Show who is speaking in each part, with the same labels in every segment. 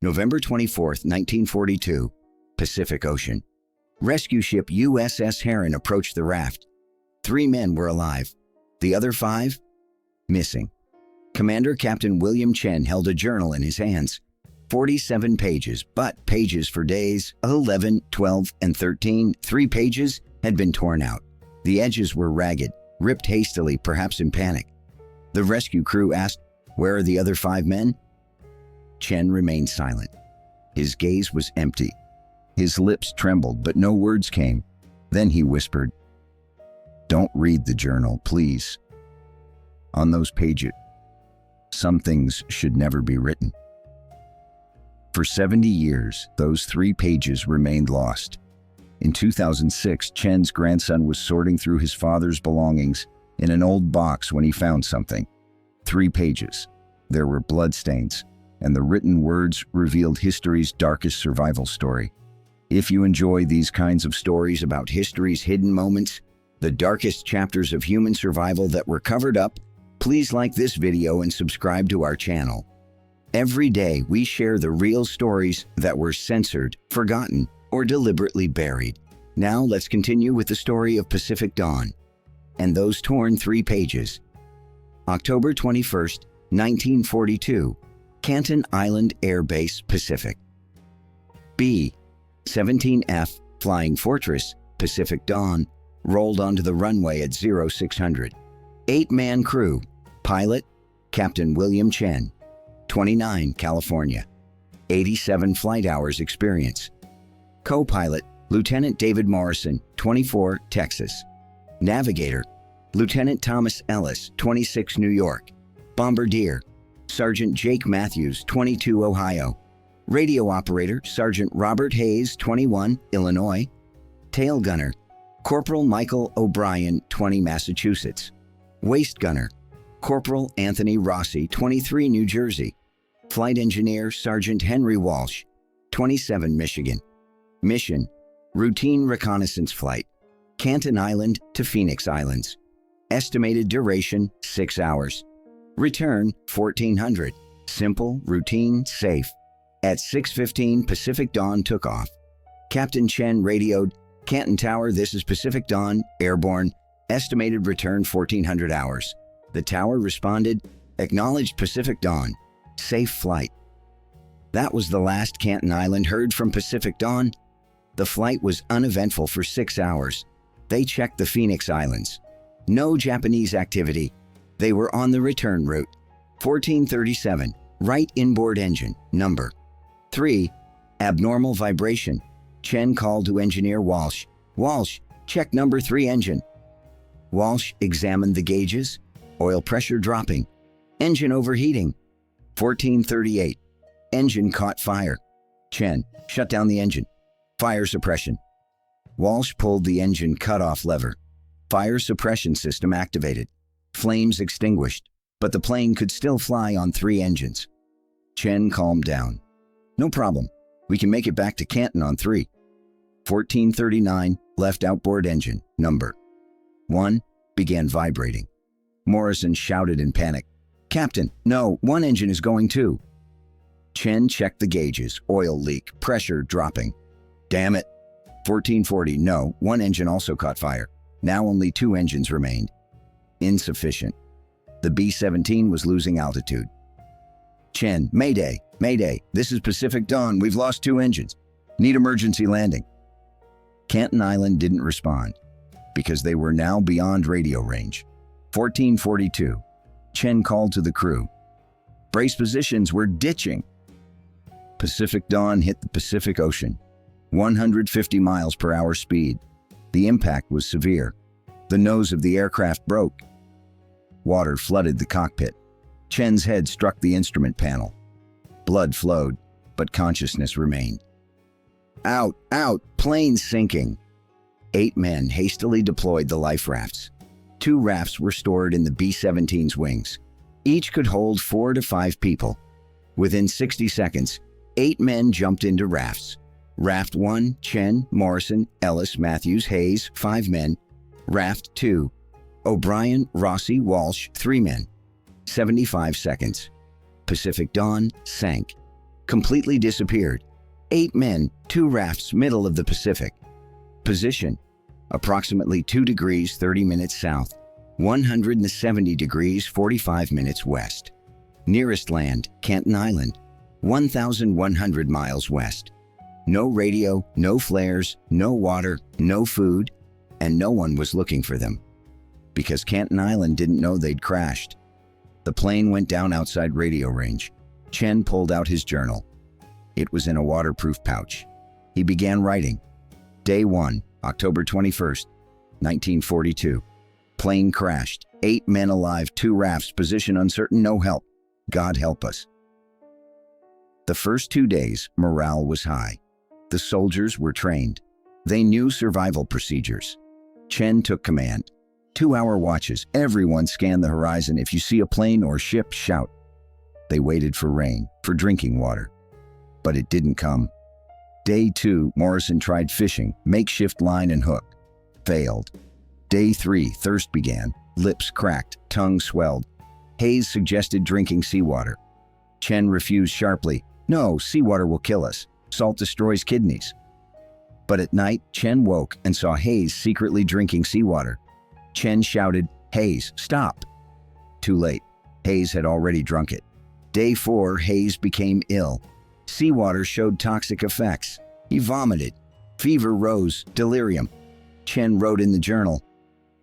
Speaker 1: November 24, 1942, Pacific Ocean. Rescue ship USS Heron approached the raft. 3 men were alive. The other 5? Missing. Commander Captain William Chen held a journal in his hands. 47 pages, but pages for days 11, 12, and 13, 3 pages had been torn out. The edges were ragged, ripped hastily, perhaps in panic. The rescue crew asked, "Where are the other 5 men?" Chen remained silent. His gaze was empty. His lips trembled, but no words came. Then he whispered, "Don't read the journal, please. On those pages, some things should never be written." For 70 years, those 3 pages remained lost. In 2006, Chen's grandson was sorting through his father's belongings in an old box when he found something. 3 pages. There were bloodstains, and the written words revealed history's darkest survival story. If you enjoy these kinds of stories about history's hidden moments, the darkest chapters of human survival that were covered up, please like this video and subscribe to our channel. Every day, we share the real stories that were censored, forgotten, or deliberately buried. Now let's continue with the story of Pacific Dawn and those torn 3 pages. October 21st, 1942, Canton Island Air Base, Pacific. B-17F Flying Fortress, Pacific Dawn, rolled onto the runway at 0600. 8-man crew, pilot, Captain William Chen, 29, California, 87 flight hours experience. Co-pilot, Lieutenant David Morrison, 24, Texas. Navigator, Lieutenant Thomas Ellis, 26, New York. Bombardier, Sergeant Jake Matthews, 22, Ohio. Radio operator, Sergeant Robert Hayes, 21, Illinois. Tail gunner, Corporal Michael O'Brien, 20, Massachusetts. Waist gunner, Corporal Anthony Rossi, 23, New Jersey. Flight engineer, Sergeant Henry Walsh, 27, Michigan. Mission, routine reconnaissance flight, Canton Island to Phoenix Islands. Estimated duration, 6 hours. Return, 1400. Simple, routine, safe. At 6:15, Pacific Dawn took off. Captain Chen radioed, "Canton Tower, this is Pacific Dawn, airborne. Estimated return 1400 hours. The tower responded, "Acknowledged Pacific Dawn. Safe flight." That was the last Canton Island heard from Pacific Dawn. The flight was uneventful for 6 hours. They checked the Phoenix Islands. No Japanese activity. They were on the return route. 1437, right inboard engine, number 3, abnormal vibration. Chen called to engineer Walsh. "Walsh, check number 3 engine." Walsh examined the gauges. Oil pressure dropping. Engine overheating. 1438, engine caught fire. Chen, shut down the engine. Fire suppression. Walsh pulled the engine cutoff lever. Fire suppression system activated. Flames extinguished, but the plane could still fly on 3 engines. Chen calmed down. "No problem. We can make it back to Canton on 3. 1439, left outboard engine, number 1, began vibrating. Morrison shouted in panic, "Captain, no, 1 engine is going too." Chen checked the gauges, oil leak, pressure dropping. "Damn it." 1440, no, 1 engine also caught fire. Now only 2 engines remained. Insufficient. The B-17 was losing altitude. Chen, "Mayday, Mayday, this is Pacific Dawn, we've lost 2 engines. Need emergency landing." Canton Island didn't respond, because they were now beyond radio range. 1442, Chen called to the crew. "Brace positions, we're ditching." Pacific Dawn hit the Pacific Ocean, 150 miles per hour speed. The impact was severe. The nose of the aircraft broke. Water flooded the cockpit. Chen's head struck the instrument panel. Blood flowed, but consciousness remained. "Out, out, plane sinking." 8 men hastily deployed the life rafts. 2 rafts were stored in the B-17's wings. Each could hold 4 to 5 people. Within 60 seconds, 8 men jumped into rafts. Raft 1, Chen, Morrison, Ellis, Matthews, Hayes, 5 men. Raft 2, O'Brien, Rossi, Walsh, 3 men. 75 seconds. Pacific Dawn sank. Completely disappeared. 8 men, 2 rafts, middle of the Pacific. Position: approximately 2 degrees 30 minutes south, 170 degrees 45 minutes west. Nearest land, Canton Island, 1,100 miles west. No radio, no flares, no water, no food, and no one was looking for them. Because Canton Island didn't know they'd crashed. The plane went down outside radio range. Chen pulled out his journal. It was in a waterproof pouch. He began writing. Day 1, October 21st, 1942. Plane crashed. 8 men alive, 2 rafts, position uncertain, no help. God help us. The first 2 days, morale was high. The soldiers were trained. They knew survival procedures. Chen took command. 2-hour watches. Everyone scan the horizon. If you see a plane or ship, shout. They waited for rain, for drinking water. But it didn't come. Day 2, Morrison tried fishing, makeshift line and hook. Failed. Day 3, thirst began. Lips cracked, tongue swelled. Hayes suggested drinking seawater. Chen refused sharply. No, seawater will kill us. Salt destroys kidneys. But at night, Chen woke and saw Hayes secretly drinking seawater. Chen shouted, Hayes, stop. Too late. Hayes had already drunk it. Day 4, Hayes became ill. Seawater showed toxic effects. He vomited. Fever rose, delirium. Chen wrote in the journal.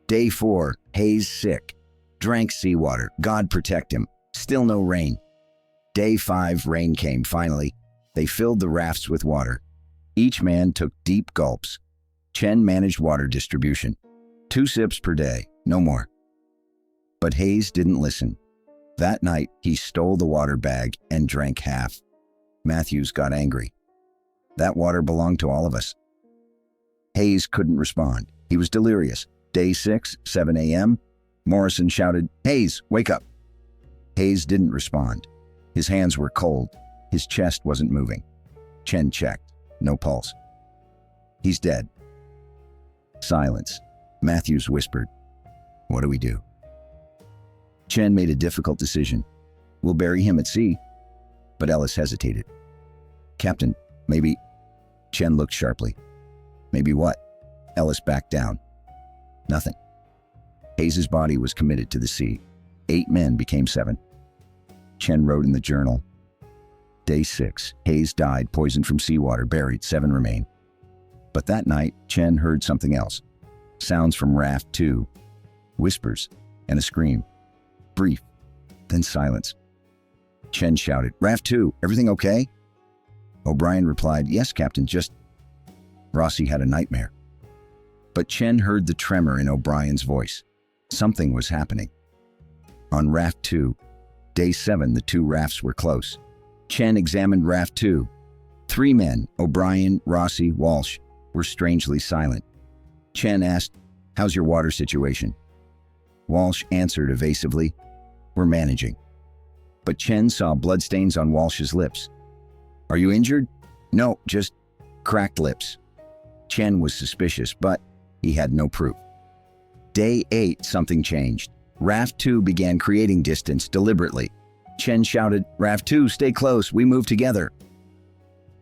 Speaker 1: Day 4, Hayes sick. Drank seawater. God protect him. Still no rain. Day 5, rain came finally. They filled the rafts with water. Each man took deep gulps. Chen managed water distribution. 2 sips per day, no more. But Hayes didn't listen. That night, he stole the water bag and drank half. Matthews got angry. That water belonged to all of us. Hayes couldn't respond. He was delirious. Day 6, 7 a.m., Morrison shouted, Hayes, wake up. Hayes didn't respond. His hands were cold. His chest wasn't moving. Chen checked. No pulse. He's dead. Silence. Matthews whispered, What do we do? Chen made a difficult decision. We'll bury him at sea. But Ellis hesitated. Captain, maybe... Chen looked sharply. Maybe what? Ellis backed down. Nothing. Hayes's body was committed to the sea. 8 men became 7. Chen wrote in the journal. Day 6, Hayes died, poisoned from seawater, buried, 7 remain. But that night, Chen heard something else. Sounds from Raft 2. Whispers and a scream. Brief, then silence. Chen shouted, Raft 2, everything okay? O'Brien replied, Yes, Captain, just... Rossi had a nightmare. But Chen heard the tremor in O'Brien's voice. Something was happening. On Raft 2, Day 7, the 2 rafts were close. Chen examined Raft 2. 3 men, O'Brien, Rossi, Walsh, were strangely silent. Chen asked, How's your water situation? Walsh answered evasively, We're managing. But Chen saw bloodstains on Walsh's lips. Are you injured? No, just cracked lips. Chen was suspicious, but he had no proof. Day 8, something changed. Raft 2 began creating distance deliberately. Chen shouted, Raft 2, stay close, we move together.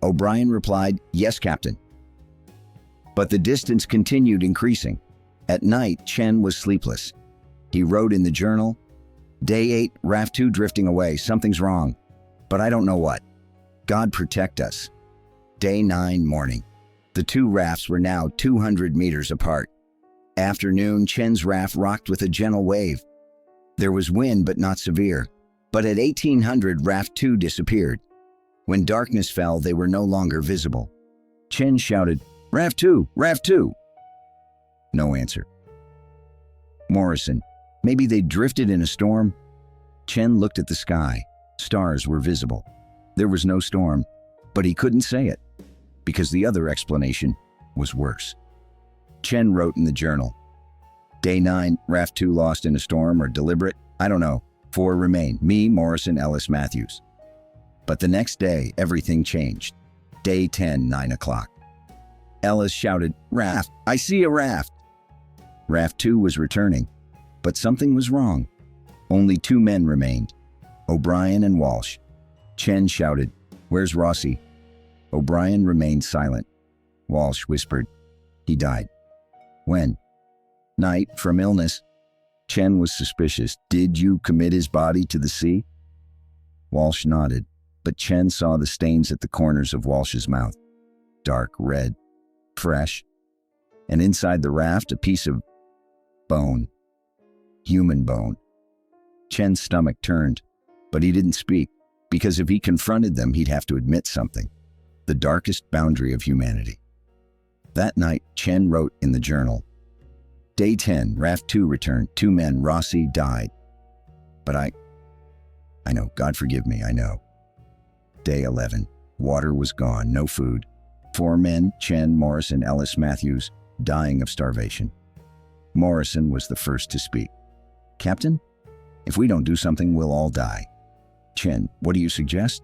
Speaker 1: O'Brien replied, Yes, Captain. But the distance continued increasing. At night, Chen was sleepless. He wrote in the journal, Day 8, Raft 2 drifting away, something's wrong, but I don't know what. God protect us. Day 9, morning. The 2 rafts were now 200 meters apart. Afternoon, Chen's raft rocked with a gentle wave. There was wind, but not severe. But at 1800, Raft 2 disappeared. When darkness fell, they were no longer visible. Chen shouted, Raft 2, Raft 2. No answer. Morrison, maybe they drifted in a storm? Chen looked at the sky. Stars were visible. There was no storm, but he couldn't say it, because the other explanation was worse. Chen wrote in the journal, Day 9, Raft 2 lost in a storm or deliberate? I don't know. 4 remain, me, Morrison, Ellis, Matthews. But the next day, everything changed. Day 10, 9 o'clock. Ellis shouted, Raft, I see a raft. Raft 2 was returning, but something was wrong. Only 2 men remained, O'Brien and Walsh. Chen shouted, Where's Rossi? O'Brien remained silent. Walsh whispered, he died. When? Night, from illness. Chen was suspicious. Did you commit his body to the sea? Walsh nodded, but Chen saw the stains at the corners of Walsh's mouth. Dark red, fresh, and inside the raft a piece of bone. Human bone. Chen's stomach turned, but he didn't speak, because if he confronted them, he'd have to admit something. The darkest boundary of humanity. That night, Chen wrote in the journal, Day 10, Raft 2 returned, 2 men, Rossi died. But I know, God forgive me, I know. Day 11, water was gone, no food. 4 men, Chen, Morrison, Ellis, Matthews, dying of starvation. Morrison was the first to speak. Captain, if we don't do something, we'll all die. Chen, what do you suggest?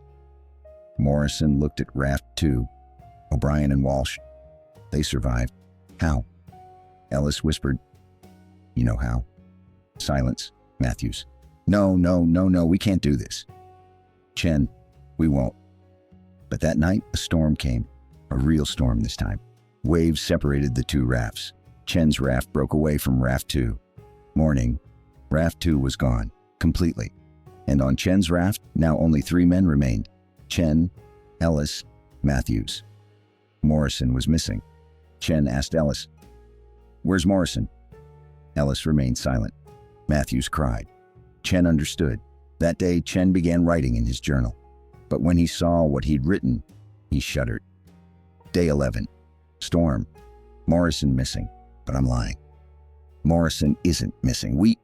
Speaker 1: Morrison looked at Raft 2, O'Brien and Walsh. They survived. How? Ellis whispered, you know how. Silence. Matthews. No, we can't do this. Chen, we won't. But that night, a storm came. A real storm this time. Waves separated the 2 rafts. Chen's raft broke away from Raft 2. Morning, Raft 2 was gone, completely. And on Chen's raft, now only 3 men remained. Chen, Ellis, Matthews. Morrison was missing. Chen asked Ellis, where's Morrison? Ellis remained silent. Matthews cried. Chen understood. That day, Chen began writing in his journal. But when he saw what he'd written, he shuddered. Day 11. Storm. Morrison missing. But I'm lying. Morrison isn't missing. We...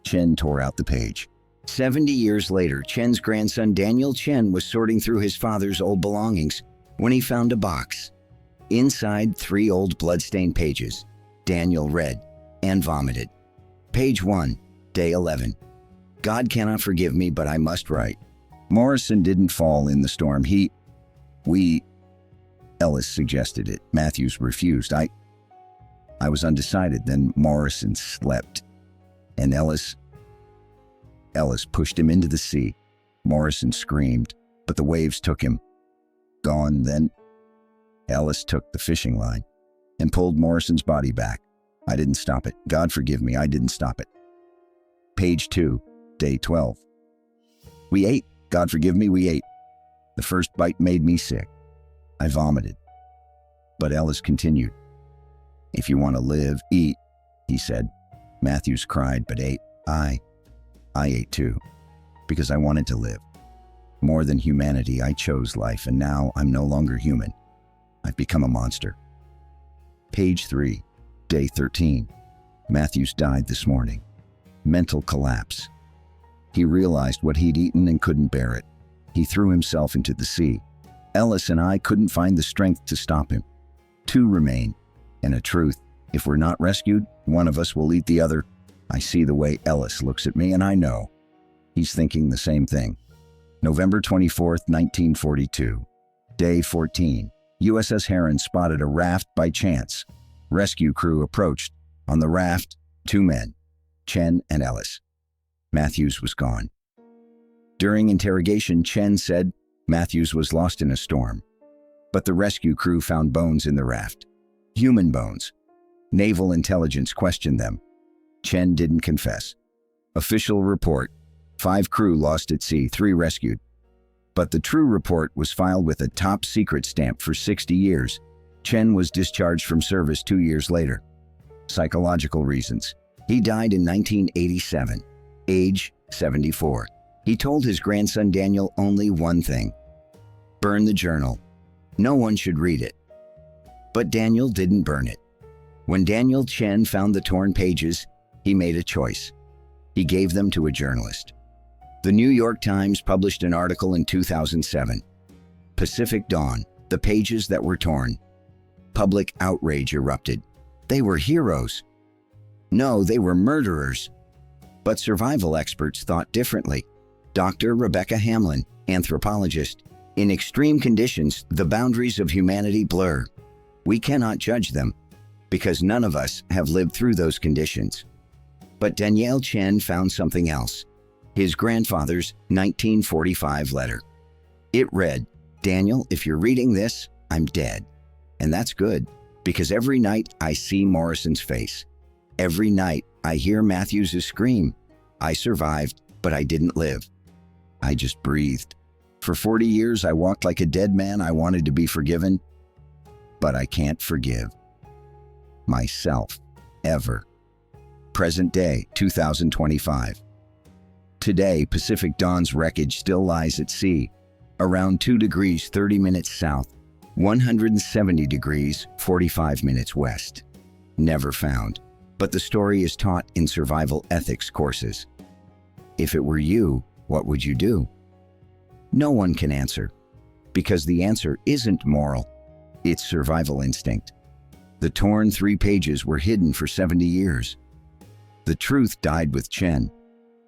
Speaker 1: Chen tore out the page. 70 years later, Chen's grandson Daniel Chen was sorting through his father's old belongings when he found a box. Inside, 3 old blood-stained pages. Daniel read and vomited. Page 1, Day 11. God cannot forgive me, but I must write. Morrison didn't fall in the storm. Ellis suggested it. Matthews refused. I was undecided. Then Morrison slept. And Ellis pushed him into the sea. Morrison screamed, but the waves took him. Gone then. Ellis took the fishing line and pulled Morrison's body back. I didn't stop it. God forgive me, I didn't stop it. Page 2, Day 12. We ate. God forgive me, we ate. The first bite made me sick. I vomited. But Ellis continued. If you want to live, eat, he said. Matthews cried, but ate. I ate too, because I wanted to live. More than humanity, I chose life, and now I'm no longer human. I've become a monster. Page 3, Day 13. Matthews died this morning. Mental collapse. He realized what he'd eaten and couldn't bear it. He threw himself into the sea. Ellis and I couldn't find the strength to stop him. 2 remain, and a truth. If we're not rescued, one of us will eat the other. I see the way Ellis looks at me, and I know he's thinking the same thing. November 24th, 1942. Day 14. USS Heron spotted a raft by chance. Rescue crew approached. On the raft, 2 men, Chen and Ellis. Matthews was gone. During interrogation, Chen said Matthews was lost in a storm. But the rescue crew found bones in the raft. Human bones. Naval intelligence questioned them. Chen didn't confess. Official report: 5 crew lost at sea, 3 rescued. But the true report was filed with a top secret stamp for 60 years. Chen was discharged from service 2 years later. Psychological reasons. He died in 1987, age 74. He told his grandson Daniel only one thing: burn the journal. No one should read it. But Daniel didn't burn it. When Daniel Chen found the torn pages, he made a choice. He gave them to a journalist. The New York Times published an article in 2007. Pacific Dawn, the pages that were torn. Public outrage erupted. They were heroes. No, they were murderers. But survival experts thought differently. Dr. Rebecca Hamlin, anthropologist. In extreme conditions, the boundaries of humanity blur. We cannot judge them, because none of us have lived through those conditions. But Daniel Chen found something else. His grandfather's 1945 letter. It read, "Daniel, if you're reading this, I'm dead." And that's good, because every night I see Morrison's face. Every night I hear Matthews' scream. I survived, but I didn't live. I just breathed. For 40 years I walked like a dead man. I wanted to be forgiven, but I can't forgive myself, ever. Present day, 2025. Today, Pacific Dawn's wreckage still lies at sea, around 2 degrees 30 minutes south, 170 degrees 45 minutes west. Never found. But the story is taught in survival ethics courses. If it were you, what would you do? No one can answer, because the answer isn't moral, it's survival instinct. The torn 3 pages were hidden for 70 years. The truth died with Chen,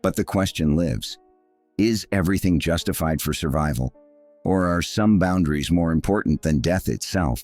Speaker 1: but the question lives. Is everything justified for survival, or are some boundaries more important than death itself?